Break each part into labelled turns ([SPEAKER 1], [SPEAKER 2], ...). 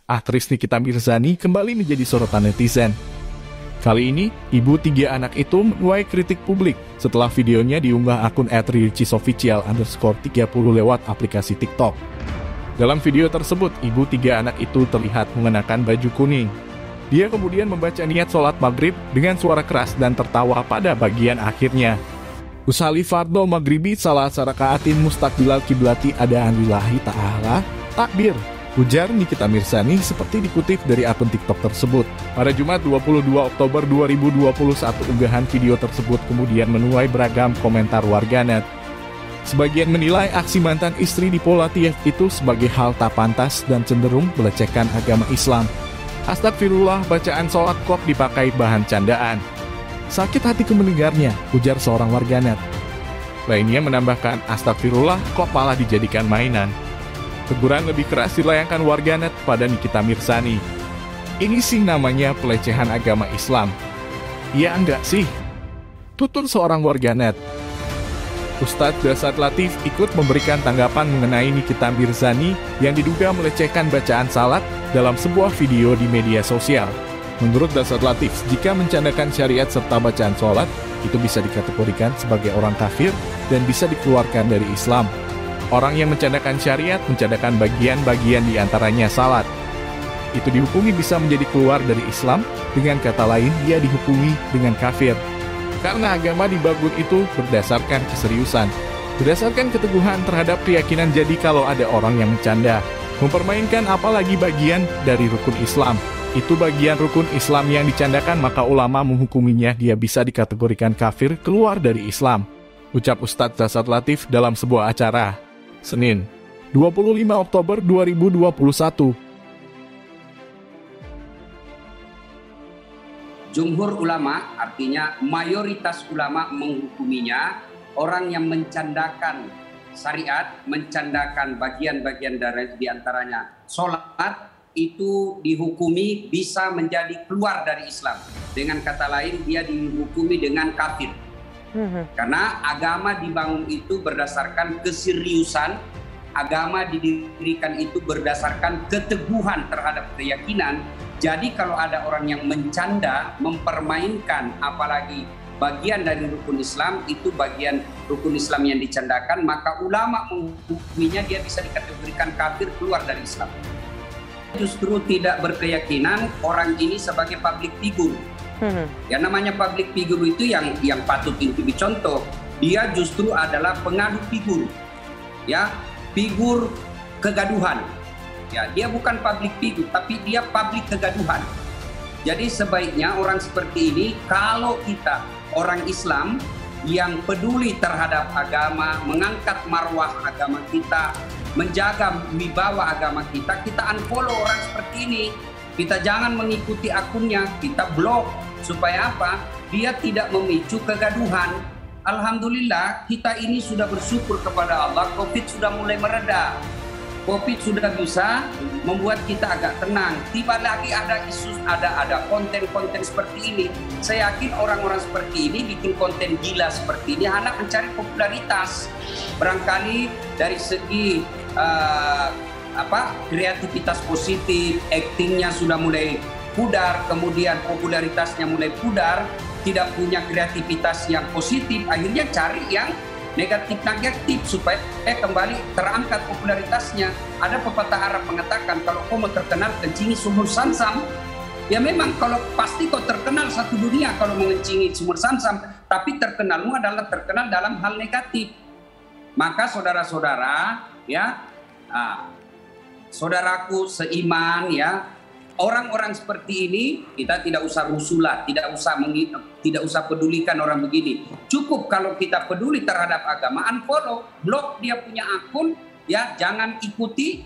[SPEAKER 1] aktris Nikita Mirzani kembali menjadi sorotan netizen. Kali ini, ibu 3 anak itu menuai kritik publik setelah videonya diunggah akun @ricisofficial_30 lewat aplikasi TikTok. Dalam video tersebut, ibu 3 anak itu terlihat mengenakan baju kuning. Dia kemudian membaca niat sholat maghrib dengan suara keras dan tertawa pada bagian akhirnya. Usalli fardhu maghribi salat sarakaatin mustaqbilal kiblati adaan lillahi ta'ala takbir, ujar Nikita Mirzani seperti dikutip dari akun TikTok tersebut. Pada Jumat 22 Oktober 2021, unggahan video tersebut kemudian menuai beragam komentar warganet. Sebagian menilai aksi mantan istri di Polatiev itu sebagai hal tak pantas dan cenderung melecehkan agama Islam. Astagfirullah, bacaan sholat kok dipakai bahan candaan. Sakit hatiku mendengarnya, ujar seorang warganet. Lainnya menambahkan, astagfirullah kok malah dijadikan mainan. Teguran lebih keras dilayangkan warganet pada Nikita Mirzani. Ini sih namanya pelecehan agama Islam. Iya enggak sih? Tutur seorang warganet. Ustadz Dasar Latif ikut memberikan tanggapan mengenai Nikita Mirzani yang diduga melecehkan bacaan salat dalam sebuah video di media sosial. Menurut Dasar Latif, jika mencandakan syariat serta bacaan sholat, itu bisa dikategorikan sebagai orang kafir dan bisa dikeluarkan dari Islam. Orang yang mencandakan syariat mencandakan bagian-bagian di antaranya salat. Itu dihukumi bisa menjadi keluar dari Islam, dengan kata lain dia dihukumi dengan kafir. Karena agama dibangun itu berdasarkan keseriusan, berdasarkan keteguhan terhadap keyakinan. Jadi kalau ada orang yang mencanda, mempermainkan apalagi bagian dari rukun Islam, itu bagian rukun Islam yang dicandakan, maka ulama menghukuminya dia bisa dikategorikan kafir keluar dari Islam. Ucap Ustadz Dasar Latif dalam sebuah acara. Senin, 25 Oktober 2021.
[SPEAKER 2] Jumhur ulama, artinya mayoritas ulama menghukuminya orang yang mencandakan syariat, mencandakan bagian-bagian dari diantaranya sholat, itu dihukumi bisa menjadi keluar dari Islam. Dengan kata lain, dia dihukumi dengan kafir. Karena agama dibangun itu berdasarkan keseriusan, agama didirikan itu berdasarkan keteguhan terhadap keyakinan. Jadi kalau ada orang yang mencanda, mempermainkan apalagi bagian dari rukun Islam, itu bagian rukun Islam yang dicandakan, maka ulama menghukuminya dia bisa dikategorikan kafir keluar dari Islam. Justru tidak berkeyakinan orang ini sebagai public figure. Yang namanya public figure itu yang patut untuk dicontoh. Dia justru adalah pengadu figur, ya, figur kegaduhan. Ya, dia bukan public figure, tapi dia public kegaduhan. Jadi sebaiknya orang seperti ini, kalau kita orang Islam yang peduli terhadap agama, mengangkat marwah agama kita, menjaga wibawa agama kita, kita unfollow orang seperti ini. Kita jangan mengikuti akunnya, kita blok. Supaya apa? Dia tidak memicu kegaduhan. Alhamdulillah, kita ini sudah bersyukur kepada Allah, COVID sudah mulai mereda. COVID sudah bisa membuat kita agak tenang. Tiba lagi ada isu, ada konten-konten seperti ini. Saya yakin orang-orang seperti ini bikin konten gila seperti ini hendak mencari popularitas. Barangkali dari segi kreativitas positif, aktingnya sudah mulai pudar, kemudian popularitasnya mulai pudar, tidak punya kreativitas yang positif, akhirnya cari yang negatif supaya kembali terangkat popularitasnya. Ada pepatah Arab mengatakan, kalau kau mau terkenal kencingi sumur Zamzam. Ya memang kalau pasti kau terkenal satu dunia kalau mengencingi sumur Zamzam, tapi terkenalmu adalah terkenal dalam hal negatif. Maka saudara-saudara, ya, saudaraku seiman, ya, orang-orang seperti ini kita tidak usah rusulah, tidak usah pedulikan orang begini. Cukup kalau kita peduli terhadap agama, unfollow, blok dia punya akun, ya, jangan ikuti.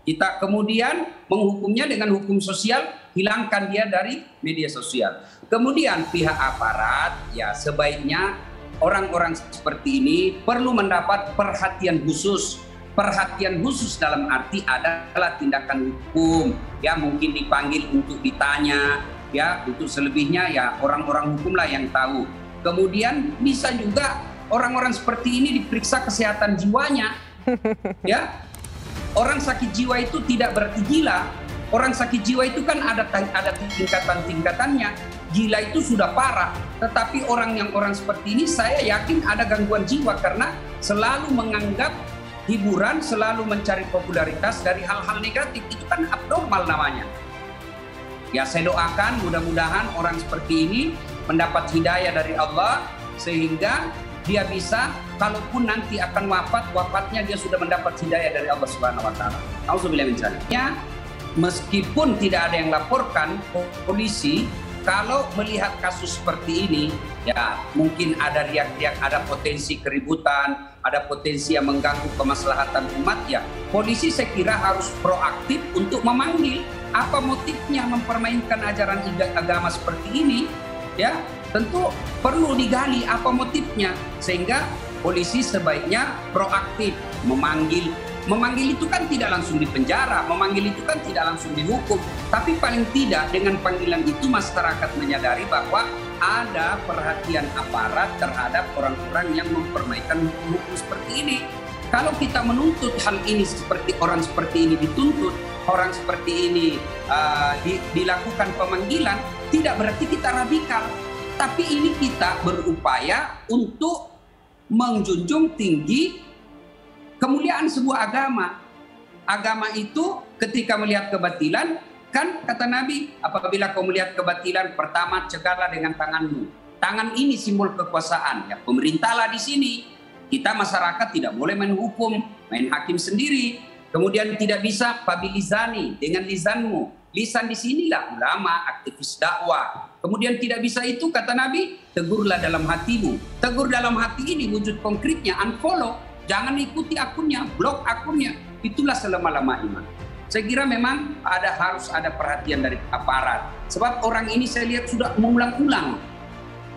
[SPEAKER 2] Kita kemudian menghukumnya dengan hukum sosial, hilangkan dia dari media sosial. Kemudian pihak aparat, ya, sebaiknya orang-orang seperti ini perlu mendapat perhatian khusus. Perhatian khusus dalam arti adalah tindakan hukum, ya, mungkin dipanggil untuk ditanya, ya, untuk selebihnya ya orang-orang hukumlah yang tahu. Kemudian bisa juga orang-orang seperti ini diperiksa kesehatan jiwanya, ya. Orang sakit jiwa itu tidak berarti gila. Orang sakit jiwa itu kan ada tingkatan-tingkatannya. Gila itu sudah parah. Tetapi orang seperti ini saya yakin ada gangguan jiwa karena selalu menganggap hiburan, selalu mencari popularitas dari hal-hal negatif. Itu kan abnormal namanya. Ya, saya doakan mudah-mudahan orang seperti ini mendapat hidayah dari Allah sehingga dia bisa, kalaupun nanti akan wafatnya dia sudah mendapat hidayah dari Allah Subhanahu wa taala. Auzubillahi min dzalik. Meskipun tidak ada yang laporkan polisi, kalau melihat kasus seperti ini, ya mungkin ada riak-riak, ada potensi keributan, ada potensi yang mengganggu kemaslahatan umat, ya polisi saya kira harus proaktif untuk memanggil apa motifnya mempermainkan ajaran agama seperti ini, ya tentu perlu digali apa motifnya sehingga polisi sebaiknya proaktif memanggil. Memanggil itu kan tidak langsung dipenjara, memanggil itu kan tidak langsung dihukum, tapi paling tidak dengan panggilan itu masyarakat menyadari bahwa ada perhatian aparat terhadap orang-orang yang mempermainkan hukum seperti ini. Kalau kita menuntut hal ini seperti orang seperti ini dituntut, orang seperti ini dilakukan pemanggilan, tidak berarti kita radikal, tapi ini kita berupaya untuk menjunjung tinggi kemuliaan sebuah agama. Agama itu ketika melihat kebatilan, kan kata Nabi, apabila kau melihat kebatilan, pertama cegahlah dengan tanganmu. Tangan ini simbol kekuasaan. Ya, pemerintahlah di sini. Kita masyarakat tidak boleh main hukum, main hakim sendiri. Kemudian tidak bisa pabilizani dengan lisanmu. Lisan di sinilah ulama, aktivis dakwah. Kemudian tidak bisa itu kata Nabi, tegurlah dalam hatimu. Tegur dalam hati ini wujud konkretnya unfollow. Jangan ikuti akunnya, blok akunnya. Itulah selama-lama iman. Saya kira memang harus ada perhatian dari aparat. Sebab orang ini saya lihat sudah mengulang-ulang.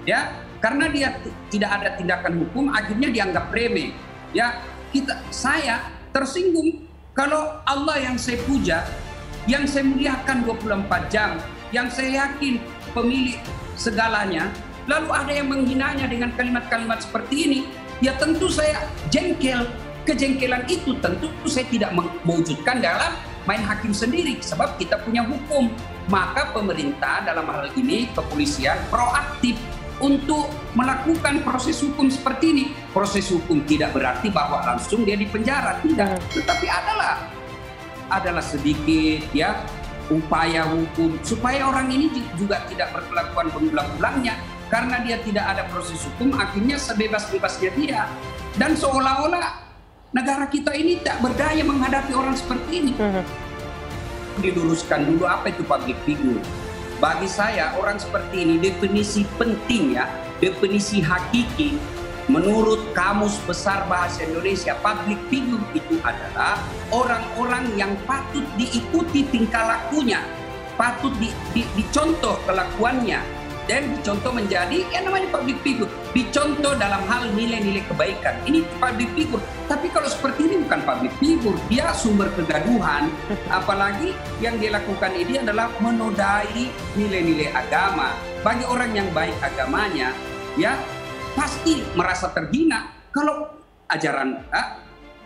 [SPEAKER 2] Ya, karena dia tidak ada tindakan hukum, akhirnya dianggap remeh. Ya, saya tersinggung kalau Allah yang saya puja, yang saya muliakan 24 jam, yang saya yakin pemilik segalanya, lalu ada yang menghinanya dengan kalimat-kalimat seperti ini. Ya tentu saya jengkel. Kejengkelan itu tentu saya tidak mewujudkan dalam main hakim sendiri. Sebab kita punya hukum. Maka pemerintah dalam hal ini, kepolisian proaktif untuk melakukan proses hukum seperti ini. Proses hukum tidak berarti bahwa langsung dia dipenjara. Tidak. Tetapi adalah sedikit ya upaya hukum. Supaya orang ini juga tidak berkelakuan berulang-ulangnya. Karena dia tidak ada proses hukum, akhirnya sebebas-bebasnya dia. Dan seolah-olah negara kita ini tak berdaya menghadapi orang seperti ini. Diluruskan dulu apa itu public figure. Bagi saya orang seperti ini definisi penting ya, definisi hakiki menurut Kamus Besar Bahasa Indonesia, public figure itu adalah orang-orang yang patut diikuti tingkah lakunya, patut dicontoh kelakuannya. Dan dicontoh menjadi yang namanya public figure, dicontoh dalam hal nilai-nilai kebaikan. Ini public figure. Tapi kalau seperti ini bukan public figure, dia sumber kegaduhan. Apalagi yang dia lakukan ini adalah menodai nilai-nilai agama. Bagi orang yang baik agamanya, ya pasti merasa terhina kalau ajaran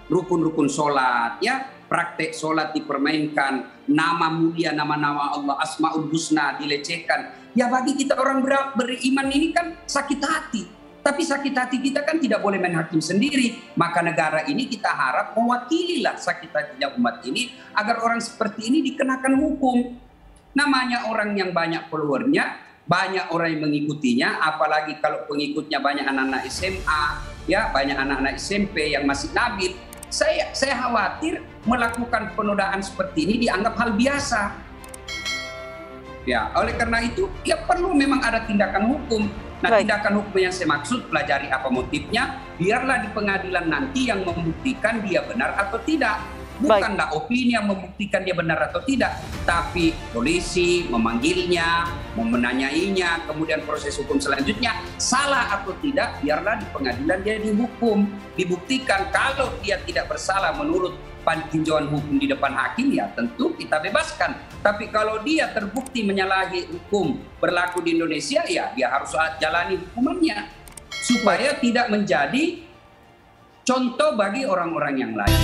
[SPEAKER 2] rukun-rukun sholat, ya praktek sholat dipermainkan, nama mulia, nama-nama Allah, Asmaul Husna dilecehkan. Ya bagi kita orang beriman ini kan sakit hati. Tapi sakit hati kita kan tidak boleh main hakim sendiri. Maka negara ini kita harap mewakililah sakit hatinya umat ini agar orang seperti ini dikenakan hukum. Namanya orang yang banyak followernya, banyak orang yang mengikutinya, apalagi kalau pengikutnya banyak anak-anak SMA, ya banyak anak-anak SMP yang masih nabil. Saya khawatir melakukan penodaan seperti ini dianggap hal biasa. Ya, oleh karena itu ya perlu memang ada tindakan hukum. Nah, tindakan hukum yang saya maksud pelajari apa motifnya, biarlah di pengadilan nanti yang membuktikan dia benar atau tidak. Bukanlah opini yang membuktikan dia benar atau tidak, tapi polisi memanggilnya, menanyainya, kemudian proses hukum selanjutnya salah atau tidak, biarlah di pengadilan dia dihukum, dibuktikan. Kalau dia tidak bersalah menurut tinjauan hukum di depan hakim, ya tentu kita bebaskan. Tapi kalau dia terbukti menyalahi hukum berlaku di Indonesia, ya dia harus jalani hukumannya supaya tidak menjadi contoh bagi orang-orang yang lain.